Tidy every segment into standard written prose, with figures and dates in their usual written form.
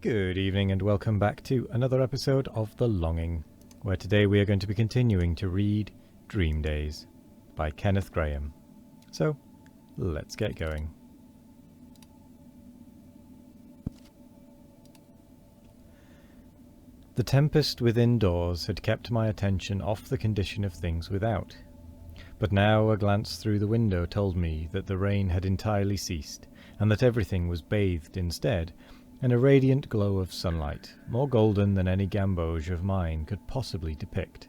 Good evening and welcome back to another episode of The Longing, where today we are going to be continuing to read Dream Days by Kenneth Grahame. So, let's get going. The tempest within doors had kept my attention off the condition of things without, but now a glance through the window told me that the rain had entirely ceased, and that everything was bathed instead in a radiant glow of sunlight, more golden than any gamboge of mine could possibly depict.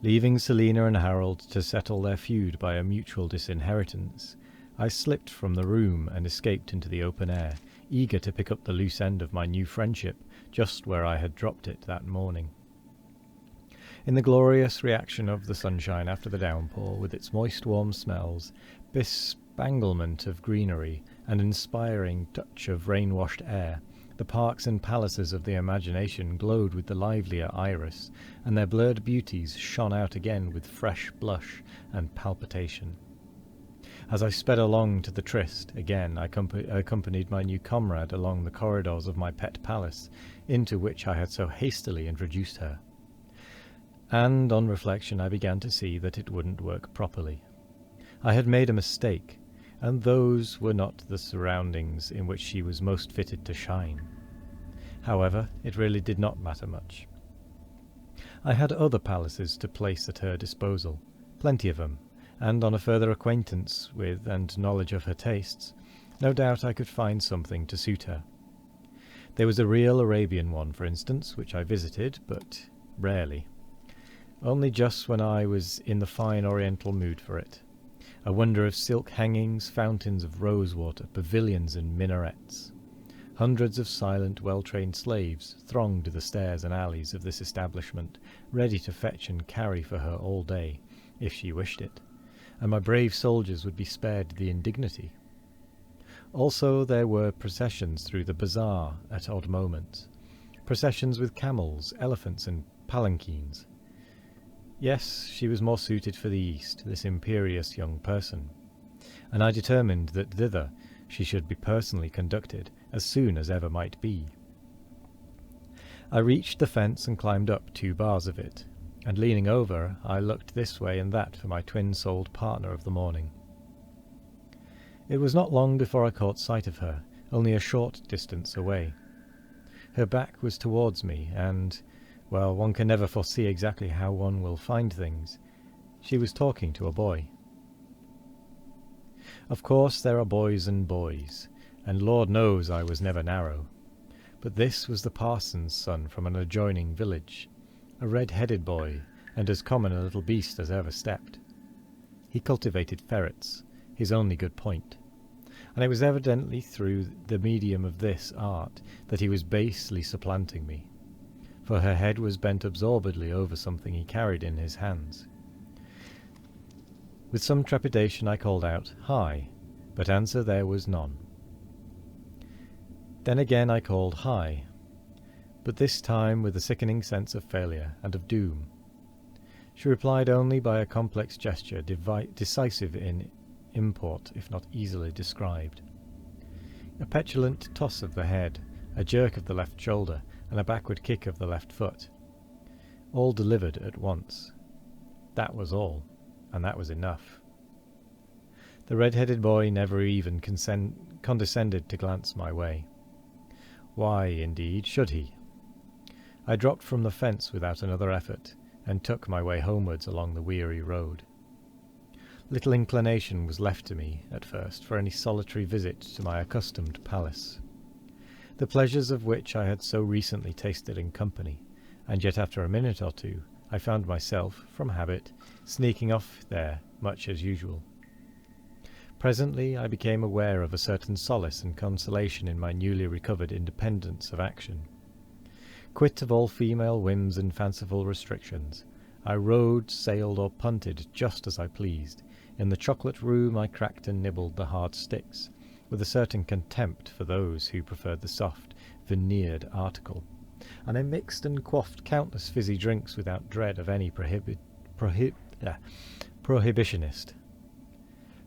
Leaving Selina and Harold to settle their feud by a mutual disinheritance, I slipped from the room and escaped into the open air, eager to pick up the loose end of my new friendship just where I had dropped it that morning. In the glorious reaction of the sunshine after the downpour, with its moist warm smells, bespanglement of greenery, and inspiring touch of rain-washed air, the parks and palaces of the imagination glowed with the livelier iris, and their blurred beauties shone out again with fresh blush and palpitation. As I sped along to the tryst, again I accompanied my new comrade along the corridors of my pet palace, into which I had so hastily introduced her. And on reflection I began to see that it wouldn't work properly. I had made a mistake, and those were not the surroundings in which she was most fitted to shine. However, it really did not matter much. I had other palaces to place at her disposal, plenty of them, and on a further acquaintance with and knowledge of her tastes, no doubt I could find something to suit her. There was a real Arabian one, for instance, which I visited, but rarely. Only just when I was in the fine oriental mood for it. A wonder of silk hangings, fountains of rose-water, pavilions and minarets. Hundreds of silent, well-trained slaves thronged the stairs and alleys of this establishment, ready to fetch and carry for her all day, if she wished it, and my brave soldiers would be spared the indignity. Also there were processions through the bazaar at odd moments, processions with camels, elephants and palanquins. Yes, she was more suited for the East, this imperious young person, and I determined that thither she should be personally conducted as soon as ever might be. I reached the fence and climbed up 2 bars of it, and leaning over, I looked this way and that for my twin-souled partner of the morning. It was not long before I caught sight of her, only a short distance away. Her back was towards me, and well, one can never foresee exactly how one will find things. She was talking to a boy. Of course there are boys and boys, and Lord knows I was never narrow. But this was the parson's son from an adjoining village, a red-headed boy, and as common a little beast as ever stepped. He cultivated ferrets, his only good point, and it was evidently through the medium of this art that he was basely supplanting me, for her head was bent absorbedly over something he carried in his hands. With some trepidation I called out, "Hi," but answer there was none. Then again I called, "Hi," but this time with a sickening sense of failure and of doom. She replied only by a complex gesture decisive in import, if not easily described. A petulant toss of the head, a jerk of the left shoulder, and a backward kick of the left foot, all delivered at once. That was all, and that was enough. The red-headed boy never even condescended to glance my way. Why, indeed, should he? I dropped from the fence without another effort, and took my way homewards along the weary road. Little inclination was left to me, at first, for any solitary visit to my accustomed palace, the pleasures of which I had so recently tasted in company, and yet after a minute or two I found myself, from habit, sneaking off there much as usual. Presently I became aware of a certain solace and consolation in my newly recovered independence of action. Quit of all female whims and fanciful restrictions, I rode, sailed, or punted just as I pleased. In the chocolate room I cracked and nibbled the hard sticks, with a certain contempt for those who preferred the soft, veneered article, and I mixed and quaffed countless fizzy drinks without dread of any prohibitionist.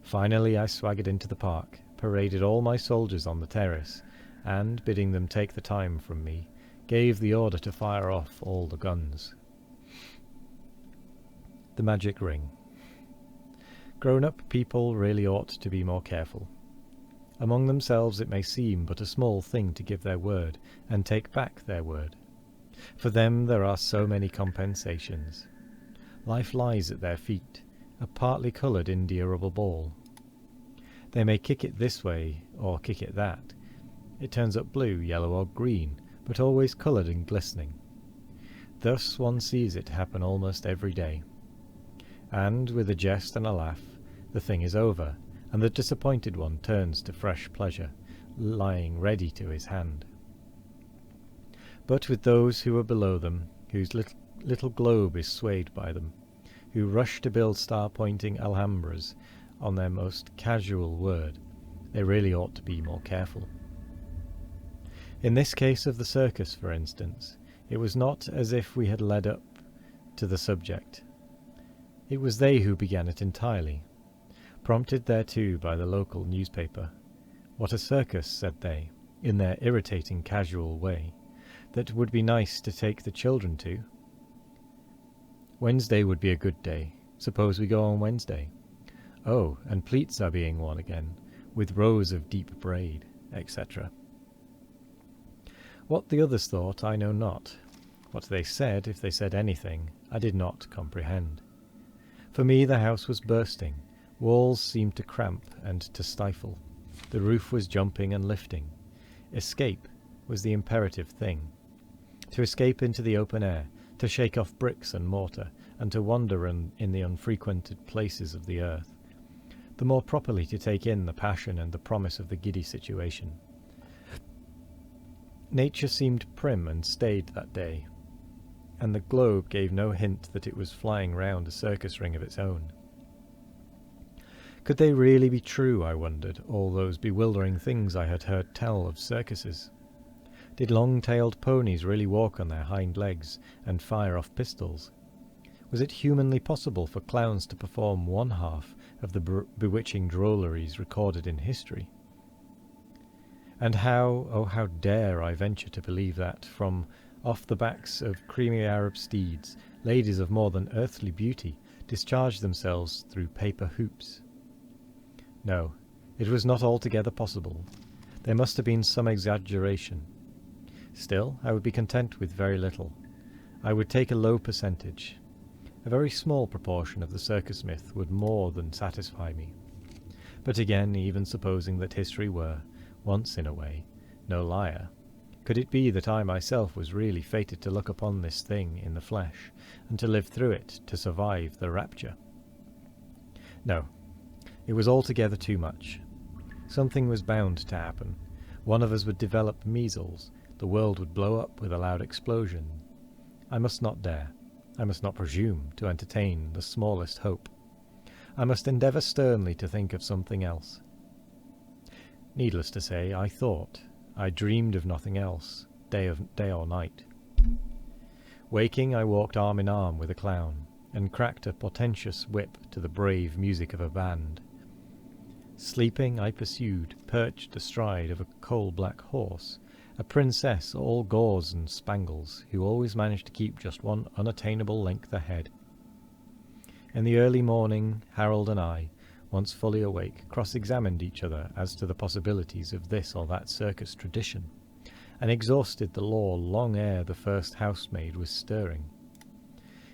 Finally I swaggered into the park, paraded all my soldiers on the terrace, and, bidding them take the time from me, gave the order to fire off all the guns. The magic ring. Grown-up people really ought to be more careful. Among themselves it may seem but a small thing to give their word and take back their word. For them there are so many compensations. Life lies at their feet, a partly coloured India rubber ball. They may kick it this way or kick it that. It turns up blue, yellow or green, but always coloured and glistening. Thus one sees it happen almost every day. And, with a jest and a laugh, the thing is over, and the disappointed one turns to fresh pleasure, lying ready to his hand. But with those who are below them, whose little globe is swayed by them, who rush to build star-pointing Alhambras on their most casual word, they really ought to be more careful. In this case of the circus, for instance, it was not as if we had led up to the subject. It was they who began it entirely, prompted thereto by the local newspaper. What a circus, said they, in their irritating casual way, that would be nice to take the children to. Wednesday would be a good day. Suppose we go on Wednesday. Oh, and pleats are being worn again, with rows of deep braid, etc. What the others thought I know not. What they said, if they said anything, I did not comprehend. For me the house was bursting, walls seemed to cramp and to stifle, the roof was jumping and lifting. Escape was the imperative thing. To escape into the open air, to shake off bricks and mortar, and to wander in the unfrequented places of the earth, the more properly to take in the passion and the promise of the giddy situation. Nature seemed prim and staid that day, and the globe gave no hint that it was flying round a circus ring of its own. Could they really be true, I wondered, all those bewildering things I had heard tell of circuses? Did long-tailed ponies really walk on their hind legs and fire off pistols? Was it humanly possible for clowns to perform one half of the bewitching drolleries recorded in history? And how, oh how dare I venture to believe that, from off the backs of creamy Arab steeds, ladies of more than earthly beauty discharged themselves through paper hoops? No, it was not altogether possible. There must have been some exaggeration. Still, I would be content with very little. I would take a low percentage. A very small proportion of the circus myth would more than satisfy me. But again, even supposing that history were, once in a way, no liar, could it be that I myself was really fated to look upon this thing in the flesh, and to live through it, to survive the rapture? No, it was altogether too much. Something was bound to happen. One of us would develop measles, the world would blow up with a loud explosion. I must not dare, I must not presume to entertain the smallest hope. I must endeavour sternly to think of something else. Needless to say, I thought. I dreamed of nothing else, day or night. Waking, I walked arm in arm with a clown, and cracked a portentous whip to the brave music of a band. Sleeping, I pursued, perched astride of a coal-black horse, a princess all gauze and spangles, who always managed to keep just one unattainable length ahead. In the early morning, Harold and I, once fully awake, cross-examined each other as to the possibilities of this or that circus tradition, and exhausted the lore long ere the first housemaid was stirring.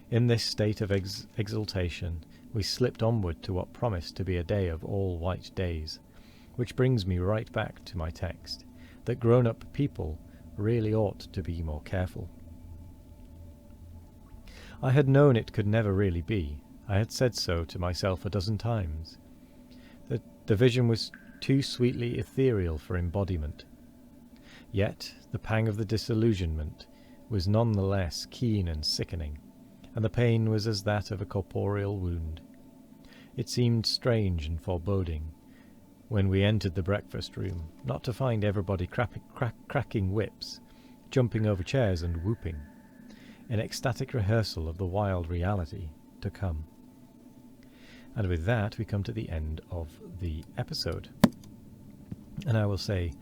In this state of exultation, we slipped onward to what promised to be a day of all white days, which brings me right back to my text, that grown-up people really ought to be more careful. I had known it could never really be. I had said so to myself a dozen times. The vision was too sweetly ethereal for embodiment. Yet the pang of the disillusionment was none the less keen and sickening, and the pain was as that of a corporeal wound. It seemed strange and foreboding, when we entered the breakfast room, not to find everybody cracking whips, jumping over chairs and whooping, in ecstatic rehearsal of the wild reality to come. And with that, we come to the end of the episode. And I will say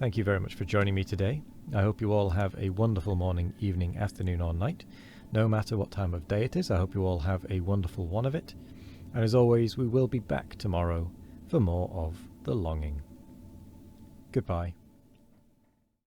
Thank you very much for joining me today. I hope you all have a wonderful morning, evening, afternoon or night. No matter what time of day it is, I hope you all have a wonderful one of it. And as always, we will be back tomorrow for more of The Longing. Goodbye.